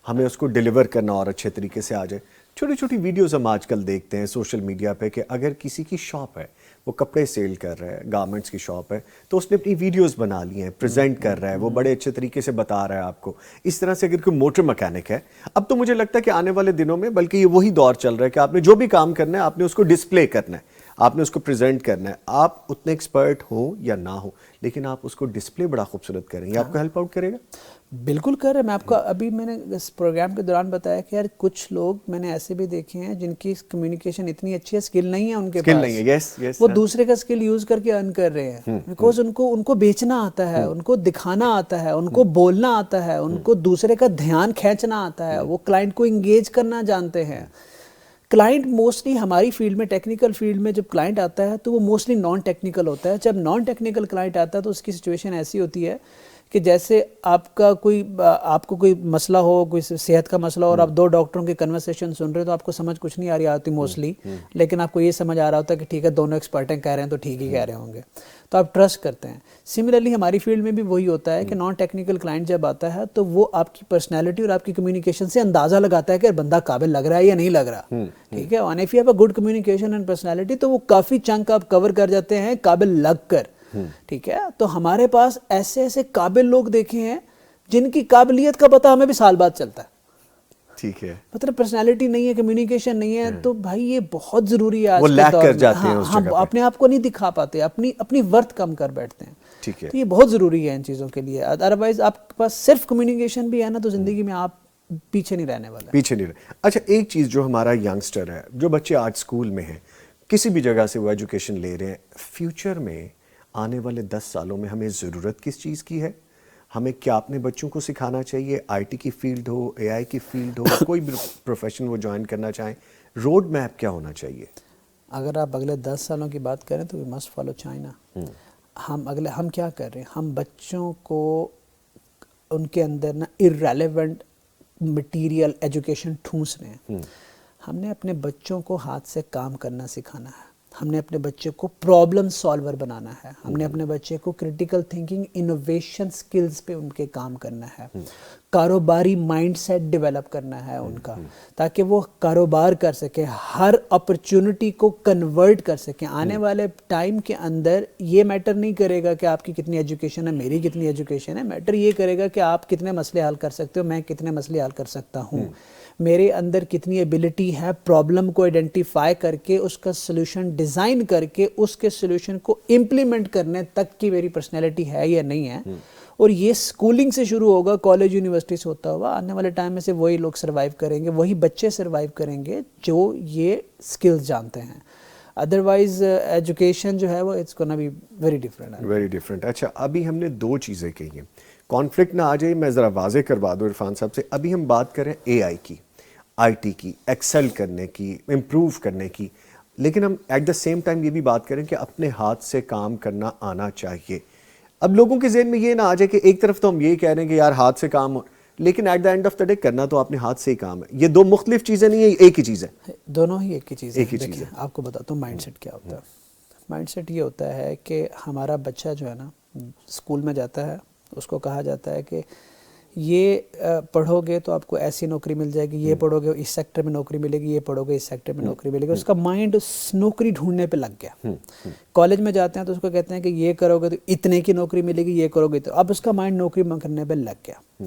ہمیں اس کو ڈیلیور کرنا اور اچھے طریقے سے آ جائے. چھوٹی چھوٹی ویڈیوز ہم آج کل دیکھتے ہیں سوشل میڈیا پہ کہ اگر کسی کی شاپ ہے, وہ کپڑے سیل کر رہا ہے, گارمنٹس کی شاپ ہے, تو اس نے اپنی ویڈیوز بنا لی ہیں, پریزنٹ کر رہا ہے, وہ بڑے اچھے طریقے سے بتا رہا ہے آپ کو. اس طرح سے اگر کوئی موٹر مکینک ہے, اب تو مجھے لگتا ہے کہ آنے والے دنوں میں بلکہ یہ وہی دور چل رہا ہے کہ آپ نے جو بھی کام کرنا ہے آپ نے اس کو ڈسپلے کرنا ہے, آپ نے اس کو پریزنٹ کرنا ہے. آپ اتنے ایکسپرٹ ہوں یا نہ ہوں, لیکن آپ اس کو ڈسپلے بڑا خوبصورت کریں گے, آپ کو ہیلپ آؤٹ کرے گا. بالکل کر رہے. میں آپ کو ابھی میں نے اس پروگرام کے دوران بتایا کہ یار کچھ لوگ میں نے ایسے بھی دیکھے ہیں جن کی کمیونیکیشن اتنی اچھی ہے, اسکل نہیں ہے ان کے پاس, وہ دوسرے کا اسکل یوز کر کے ارن کر رہے ہیں, بیکاز ان کو بیچنا آتا ہے, ان کو دکھانا آتا ہے, ان کو بولنا آتا ہے, ان کو دوسرے کا دھیان کھینچنا آتا ہے, وہ کلائنٹ کو انگیج کرنا جانتے ہیں. کلائنٹ موسٹلی ہماری فیلڈ میں, ٹیکنیکل فیلڈ میں جب کلائنٹ آتا ہے تو وہ موسٹلی نان ٹیکنیکل ہوتا ہے. جب نان ٹیکنیکل کلائنٹ آتا ہے تو اس کی سچویشن ایسی ہوتی ہے کہ جیسے آپ کو کوئی مسئلہ ہو, کوئی صحت کا مسئلہ ہو, اور آپ دو ڈاکٹروں کی کنورسیشن سن رہے ہو, تو آپ کو سمجھ کچھ نہیں آ رہی آتی موسٹلی, لیکن آپ کو یہ سمجھ آ رہا ہوتا ہے کہ ٹھیک ہے دونوں ایکسپرٹیں کہہ رہے ہیں تو ٹھیک ہی کہہ رہے ہوں گے, تو آپ ٹرسٹ کرتے ہیں. سملرلی ہماری فیلڈ میں بھی وہی ہوتا ہے کہ نان ٹیکنیکل کلائنٹ جب آتا ہے تو وہ آپ کی پرسنالٹی اور آپ کی کمیونیکیشن سے اندازہ لگاتا ہے کہ بندہ قابل لگ رہا ہے یا نہیں لگ رہا. ٹھیک ہے, and if you have a good communication and personality تو وہ کافی چنک آپ کور کر جاتے ہیں قابل لگ کر. ٹھیک ہے, تو ہمارے پاس ایسے ایسے قابل لوگ دیکھے ہیں جن کی قابلیت کا پتہ ہمیں بھی سال بعد چلتا ہے. ٹھیک ہے, مطلب پرسنالٹی نہیں ہے, کمیونیکیشن نہیں ہے, تو بھائی یہ بہت ضروری ہے. وہ لیک کر جاتے ہیں اس جگہ پہ, اپنے آپ کو نہیں دکھا پاتے, اپنی ورتھ کم کر بیٹھتے ہیں. ٹھیک ہے, تو یہ بہت ضروری ہے ان چیزوں کے لیے. ادروائز آپ کے پاس صرف کمیونیکیشن بھی ہے نا, تو زندگی میں آپ پیچھے نہیں رہنے والے. پیچھے نہیں رہے. اچھا, ایک چیز جو ہمارا ینگسٹر ہے, جو بچے آج اسکول میں ہیں, کسی بھی جگہ سے وہ ایجوکیشن لے رہے ہیں, فیوچر میں آنے والے 10 سالوں میں ہمیں ضرورت کس چیز کی ہے؟ ہمیں کیا اپنے بچوں کو سکھانا چاہیے؟ آئی ٹی کی فیلڈ ہو, اے آئی کی فیلڈ ہو, کوئی بھی پروفیشن وہ جوائن کرنا چاہیں, روڈ میپ کیا ہونا چاہیے؟ اگر آپ اگلے 10 سالوں کی بات کریں تو وی مسٹ فالو چائنا. ہم کیا کر رہے ہیں, ہم بچوں کو ان کے اندر نا ارریلیونٹ مٹیریل ایجوکیشن ٹھونس رہے ہیں. ہم نے اپنے بچوں کو ہاتھ سے کام کرنا سکھانا ہے, ہم نے اپنے بچے کو پرابلم سالور بنانا ہے, ہم نے اپنے بچے کو کرٹیکل تھنکنگ انوویشن سکلز پہ ان کے کام کرنا ہے, کاروباری مائنڈ سیٹ ڈیولپ کرنا ہے ان کا, تاکہ وہ کاروبار کر سکے, ہر اپرچونٹی کو کنورٹ کر سکیں. آنے والے ٹائم کے اندر یہ میٹر نہیں کرے گا کہ آپ کی کتنی ایجوکیشن ہے, میری کتنی ایجوکیشن ہے, میٹر یہ کرے گا کہ آپ کتنے مسئلے حل کر سکتے ہو, میں کتنے مسئلے حل کر سکتا ہوں, میرے اندر کتنی ایبلٹی ہے پرابلم کو آئیڈینٹیفائی کر کے اس کا سلوشن ڈیزائن کر کے اس کے سلوشن کو امپلیمنٹ کرنے تک کی میری پرسنالٹی ہے یا نہیں ہے. اور یہ اسکولنگ سے شروع ہوگا, کالج یونیورسٹی سے ہوتا ہوا. آنے والے ٹائم میں سے وہی لوگ سروائیو کریں گے, وہی بچے سروائیو کریں گے جو یہ اسکلز جانتے ہیں. ادروائز ایجوکیشن جو ہے وہ it's gonna be very different. Very different. اچھا, ابھی ہم نے 2 چیزیں کہی ہیں, کانفلکٹ نہ آ جائے, میں ذرا واضح کروا دوں عرفان صاحب سے. ابھی ہم بات کریں اے آئی کی, آئی ٹی کی, ایکسل کرنے کی, امپروو کرنے کی, لیکن ہم ایٹ دا سیم ٹائم یہ بھی بات کریں کہ اپنے ہاتھ سے کام کرنا آنا چاہیے. اب لوگوں کے ذہن میں یہ نہ آ جائے کہ ایک طرف تو ہم یہ کہہ رہے ہیں کہ یار ہاتھ سے کام ہو, لیکن at the end of the day کرنا تو اپنے ہاتھ سے ہی کام ہے. یہ 2 مختلف چیزیں نہیں ہیں, ایک ہی چیز ہے. دونوں ہی ایک ہی چیز ہے. ایک ہی چیز ہے. آپ کو بتاتا ہوں مائنڈ سیٹ کیا ہوتا ہے. مائنڈ سیٹ یہ ہوتا ہے کہ ہمارا بچہ جو ہے نا اسکول میں جاتا ہے, اس کو کہا جاتا ہے کہ یہ پڑھو گے تو آپ کو ایسی نوکری مل جائے گی, یہ پڑھو گے اس سیکٹر میں نوکری ملے گی, یہ پڑھو گے اس سیکٹر میں نوکری ملے گی. اس کا مائنڈ نوکری ڈھونڈنے پہ لگ گیا. کالج میں جاتے ہیں تو اس کو کہتے ہیں کہ یہ کرو گے تو اتنے کی نوکری ملے گی, یہ کرو گے تو اب اس کا مائنڈ نوکری کرنے پہ لگ گیا.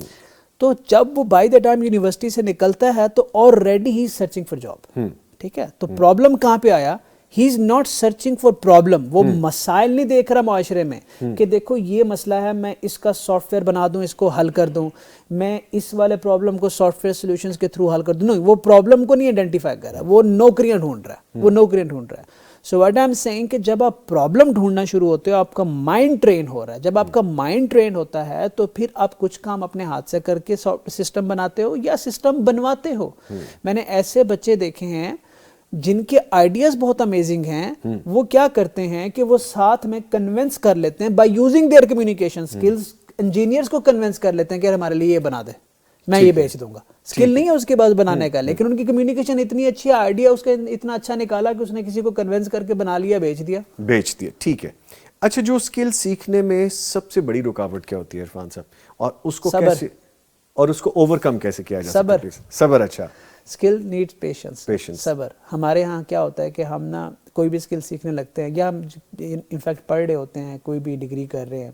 تو جب وہ بائی دا ٹائم یونیورسٹی سے نکلتا ہے تو already he is searching for job. ٹھیک ہے, تو پرابلم کہاں پہ آیا, he is not searching for problem. وہ مسائل نہیں دیکھ رہا معاشرے میں کہ دیکھو یہ مسئلہ ہے, میں اس کا سافٹ ویئر بنا دوں, اس کو حل کر دوں, میں اس والے پرابلم کو سافٹ ویئر سولوشنز کے تھرو حل کر دوں. وہ پرابلم کو نہیں آئیڈینٹیفائی کر رہا, وہ نوکریاں ڈھونڈ رہا ہے, وہ نوکریاں ڈھونڈ رہا ہے. So what I am seeing کہ جب آپ پرابلم ڈھونڈنا شروع ہوتے ہو آپ کا مائنڈ ٹرین ہو رہا ہے. جب آپ کا مائنڈ ٹرین ہوتا ہے تو پھر آپ کچھ کام اپنے ہاتھ سے کر کے سسٹم بناتے ہو یا سسٹم بنواتے ہو. میں نے ایسے بچے دیکھے ہیں جن کے آئیڈیاز بہت امیزنگ ہیں, وہ کیا کرتے ہیں کہ وہ ساتھ میں کنونس کر لیتے ہیں by using their communication skills, engineers کو کنونس کر لیتے ہیں کہ ہمارے لیے یہ بنا دے, میں یہ بیچ دوں گا. اسکل نہیں ہے اس کے پاس بنانے کا, لیکن ان کی کمیونیکیشن اتنی اچھی ہے, آئیڈیا اس کا اتنا اچھا نکالا کہ اس نے کسی کو کنونس کر کے بنا لیا, بیچ دیا. ٹھیک ہے. اچھا, جو اسکل سیکھنے میں سب سے بڑی رکاوٹ کیا ہوتی ہے عرفان صاحب, اور اس کو کیسے, اور اس کو اوور کم کیسے کیا جا سکتا ہے؟ صبر. اچھا, اسکل نیڈس پیشنس, صبر. ہمارے ہاں کیا ہوتا ہے کہ ہم نا کوئی بھی اسکل سیکھنے لگتے ہیں, یا ہم انفیکٹ پڑھ رہے ہوتے ہیں, کوئی بھی ڈگری کر رہے ہیں,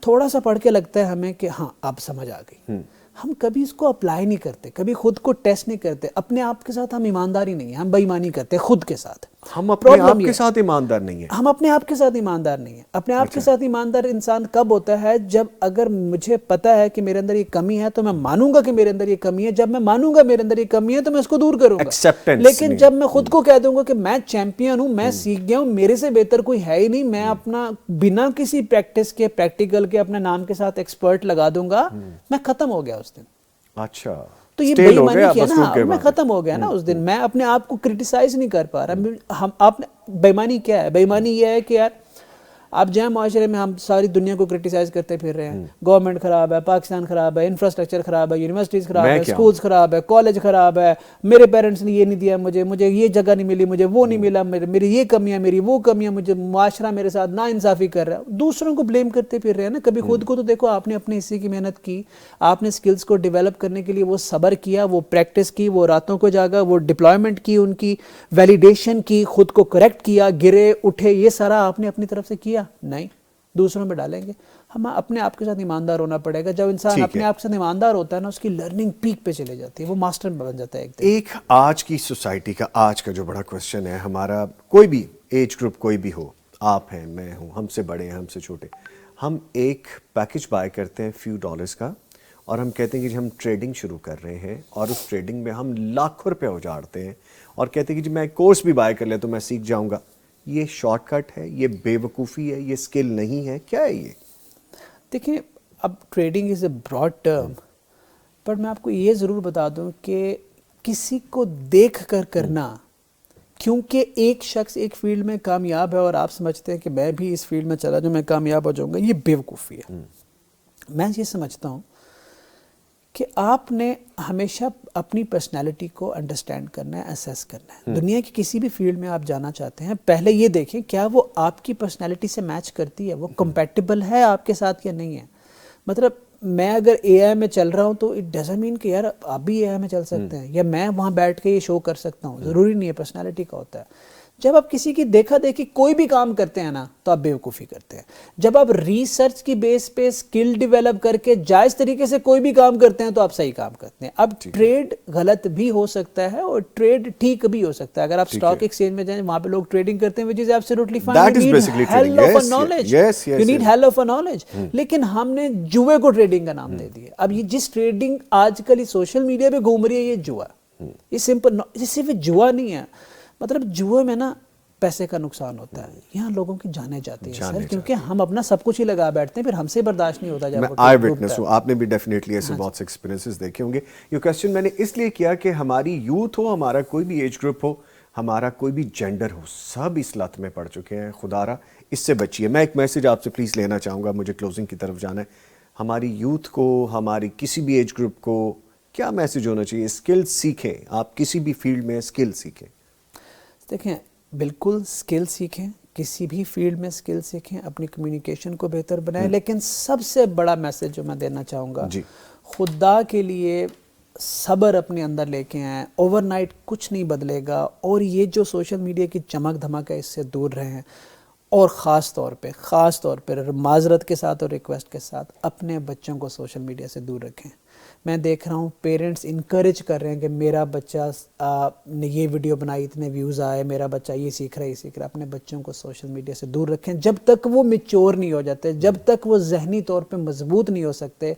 تھوڑا سا پڑھ کے لگتا ہے ہمیں کہ ہاں اب سمجھ آ گئی, ہم کبھی اس کو اپلائی نہیں کرتے, کبھی خود کو ٹیسٹ نہیں کرتے. اپنے آپ کے ساتھ ہم ایمانداری نہیں ہے, ہم بے ایمانی کرتے ہیں خود کے ساتھ. ہم اپنے آپ کے ساتھ ایماندار نہیں ہیں. ہم اپنے آپ کے ساتھ ایماندار نہیں ہیں. اپنے آپ کے ساتھ ایماندار انسان کب ہوتا ہے؟ جب اگر مجھے پتا ہے کہ میرے اندر یہ کمی ہے تو میں مانوں گا کہ میرے اندر یہ کمی ہے. جب میں مانوں گا میرے اندر یہ کمی ہے تو میں اس کو دور کروں گا. لیکن جب میں خود کو کہہ دوں گا کہ میں چیمپئن ہوں, میں سیکھ گیا ہوں, میرے سے بہتر کوئی ہے ہی نہیں, میں اپنا بنا کسی پریکٹس کے, پریکٹیکل کے اپنے نام کے ساتھ ایکسپرٹ لگا دوں گا, میں ختم ہو گیا اس دن. اچھا, تو یہ بے ایمانی کیا نا, میں ختم ہو گیا نا اس دن. میں اپنے آپ کو کرٹیسائز نہیں کر پا رہا. ہم آپ بے ایمانی کیا ہے؟ بے ایمانی یہ ہے کہ یار آپ جائیں معاشرے میں, ہم ساری دنیا کو کرٹیسائز کرتے پھر رہے ہیں. گورنمنٹ خراب ہے, پاکستان خراب ہے, انفراسٹرکچر خراب ہے, یونیورسٹیز خراب ہے, اسکولز خراب ہے, کالج خراب ہے, میرے پیرنٹس نے یہ نہیں دیا مجھے یہ جگہ نہیں ملی, مجھے وہ نہیں ملا, میری یہ کمیاں, میری وہ کمیاں, مجھے معاشرہ میرے ساتھ نا انصافی کر رہا ہے. دوسروں کو بلیم کرتے پھر رہے ہیں نا. کبھی خود کو تو دیکھو, آپ نے اپنے حصے کی محنت کی, آپ نے اسکلز کو ڈیولپ کرنے کے لیے وہ صبر کیا, وہ پریکٹس کی, وہ راتوں کو جاگا, وہ ڈپلائمنٹ کی, ان کی ویلیڈیشن کی, خود کو کریکٹ کیا, گرے اٹھے, یہ سارا آپ نے اپنی طرف سے کیا نہیں, دوسروں پہ ڈالیں گے. ہم اپنے آپ کے ساتھ ایماندار ہونا پڑے گا. جب انسان اپنے آپ کے ساتھ ایماندار ہوتا ہے نا, اس کی لرننگ پیک پہ چلے جاتی ہے, وہ ماسٹر بن جاتا ہے. ایک آج کی سوسائٹی کا, آج کا جو بڑا کوشچن ہے ہمارا, کوئی بھی ایج گروپ کوئی بھی ہو, آپ ہیں, میں ہوں, ہم سے بڑے ہیں, ہم سے چھوٹے, ہم ایک پیکج بائی کرتے ہیں فیو ڈالرز کا, اور ہم کہتے ہیں کہ جی ہم ٹریڈنگ شروع کر رہے ہیں, اور اس ٹریڈنگ میں ہم لاکھوں روپے اجاڑتے ہیں, اور کہتے ہیں کہ جی میں ایک کورس بھی بائی کر لیں تو میں سیکھ جاؤں گا. یہ شارٹ کٹ ہے, یہ بے وقوفی ہے, یہ اسکل نہیں ہے, کیا ہے یہ؟ دیکھیں, اب trading is a broad term, پر میں آپ کو یہ ضرور بتا دوں کہ کسی کو دیکھ کر کرنا, کیونکہ ایک شخص ایک فیلڈ میں کامیاب ہے اور آپ سمجھتے ہیں کہ میں بھی اس فیلڈ میں چلا جاؤں, میں کامیاب ہو جاؤں گا, یہ بے وقوفی ہے. میں یہ سمجھتا ہوں کہ آپ نے ہمیشہ اپنی پرسنالٹی کو انڈرسٹینڈ کرنا ہے, اسیس کرنا ہے. دنیا کی کسی بھی فیلڈ میں آپ جانا چاہتے ہیں, پہلے یہ دیکھیں کیا وہ آپ کی پرسنالٹی سے میچ کرتی ہے, وہ کمپیٹیبل ہے آپ کے ساتھ یا نہیں ہے. مطلب میں اگر اے آئی میں چل رہا ہوں تو اٹ ڈزنٹ مین کہ یار آپ بھی اے آئی میں چل سکتے ہیں, یا میں وہاں بیٹھ کے یہ شو کر سکتا ہوں, ضروری نہیں ہے. پرسنالٹی کا ہوتا ہے. جب آپ کسی کی دیکھا دیکھی کوئی بھی کام کرتے ہیں نا, تو آپ بیوقوفی کرتے ہیں. جب آپ ریسرچ کی بیس پہ اسکل ڈیولپ کر کے جائز طریقے سے کوئی بھی کام کرتے ہیں تو آپ صحیح کام کرتے ہیں. اب ٹریڈ غلط بھی ہو سکتا ہے اور ٹریڈ ٹھیک بھی ہو سکتا ہے. اگر آپ اسٹاک ایکسچینج میں جائیں, وہاں پہ لوگ ٹریڈنگ کرتے ہیں, which is absolutely fine. You need hell of a knowledge. You need hell of a knowledge. لیکن ہم نے جوئے کو ٹریڈنگ کا نام دے دیا. اب یہ جس ٹریڈنگ آج کل سوشل میڈیا پہ گھوم رہی ہے, یہ جوا, یہ سمپل, یہ صرف جوا نہیں ہے. مطلب جوئے میں نا پیسے کا نقصان ہوتا ہے, یہاں لوگوں کی جانیں جاتی ہیں سر, کیونکہ ہم اپنا سب کچھ ہی لگا بیٹھتے ہیں, پھر ہم سے برداشت نہیں ہوتا. میں آئی وٹنس ہوں, آپ نے بھی ڈیفینیٹلی ایسے بہت سے ایکسپیرینسز دیکھے ہوں گے. یہ کویسچن میں نے اس لیے کیا کہ ہماری یوتھ ہو, ہمارا کوئی بھی ایج گروپ ہو, ہمارا کوئی بھی جینڈر ہو, سب اس لت میں پڑ چکے ہیں. خدا را اس سے بچیے. میں ایک میسج آپ سے پلیز لینا چاہوں گا, مجھے کلوزنگ کی طرف جانا ہے. ہماری یوتھ کو, ہماری کسی بھی ایج گروپ کو کیا میسج ہونا چاہیے؟ اسکل سیکھیں, آپ کسی بھی فیلڈ میں اسکل سیکھیں. دیکھیں, بالکل اسکل سیکھیں, کسی بھی فیلڈ میں اسکل سیکھیں, اپنی کمیونیکیشن کو بہتر بنائیں. لیکن سب سے بڑا میسج جو میں دینا چاہوں گا, خدا کے لیے صبر اپنے اندر لے کے آئیں. اوور نائٹ کچھ نہیں بدلے گا, اور یہ جو سوشل میڈیا کی چمک دھمک ہے, اس سے دور رہیں. اور خاص طور پہ معذرت کے ساتھ اور ریکویسٹ کے ساتھ اپنے بچوں کو سوشل میڈیا سے دور رکھیں. میں دیکھ رہا ہوں پیرنٹس انکریج کر رہے ہیں کہ میرا بچہ نے یہ ویڈیو بنائی، اتنے ویوز آئے، میرا بچہ یہ سیکھ رہا ہے، یہ سیکھ رہا ہے. اپنے بچوں کو سوشل میڈیا سے دور رکھیں جب تک وہ میچور نہیں ہو جاتے، جب تک وہ ذہنی طور پہ مضبوط نہیں ہو سکتے.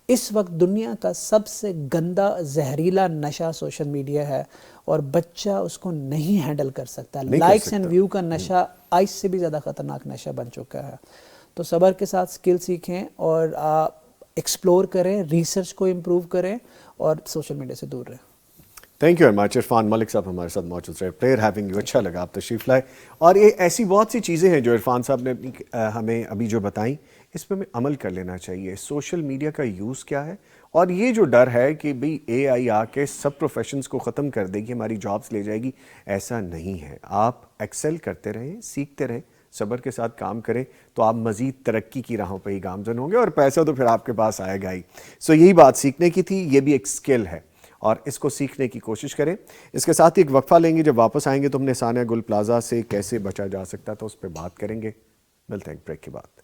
اس وقت دنیا کا سب سے گندا زہریلا نشہ سوشل میڈیا ہے اور بچہ اس کو نہیں ہینڈل کر سکتا. لائکس اینڈ ویو کا نشہ آئس سے بھی زیادہ خطرناک نشہ بن چکا ہے. تو صبر کے ساتھ اسکل سیکھیں اور ایکسپلور کریں، ریسرچ کو امپروو کریں اور سوشل میڈیا سے دور رہیں. Thank you very much. Irfan Malik صاحب ہمارے ساتھ موجود رہے. Pleasure having you. اچھا لگا آپ تشریف لائے. اور یہ ایسی بہت سی چیزیں ہیں جو عرفان صاحب نے ہمیں ابھی جو بتائیں، اس پہ ہمیں عمل کر لینا چاہیے. سوشل میڈیا کا یوز کیا ہے، اور یہ جو ڈر ہے کہ بھئی اے آئی آ کے سب پروفیشنز کو ختم کر دے گی، ہماری جابس لے جائے گی، ایسا نہیں ہے. آپ ایکسل کرتے رہیں، سیکھتے رہیں، صبر کے ساتھ کام کریں تو آپ مزید ترقی کی راہوں پہ ہی گامزن ہوں گے، اور پیسہ تو پھر آپ کے پاس آئے گا ہی. سو یہی بات سیکھنے کی تھی. یہ بھی ایک سکل ہے اور اس کو سیکھنے کی کوشش کریں. اس کے ساتھ ایک وقفہ لیں گے. جب واپس آئیں گے تو ہم نے ثانیہ گل پلازا سے کیسے بچا جا سکتا تھا اس پہ بات کریں گے. ملتے ہیں ایک بریک کے بعد.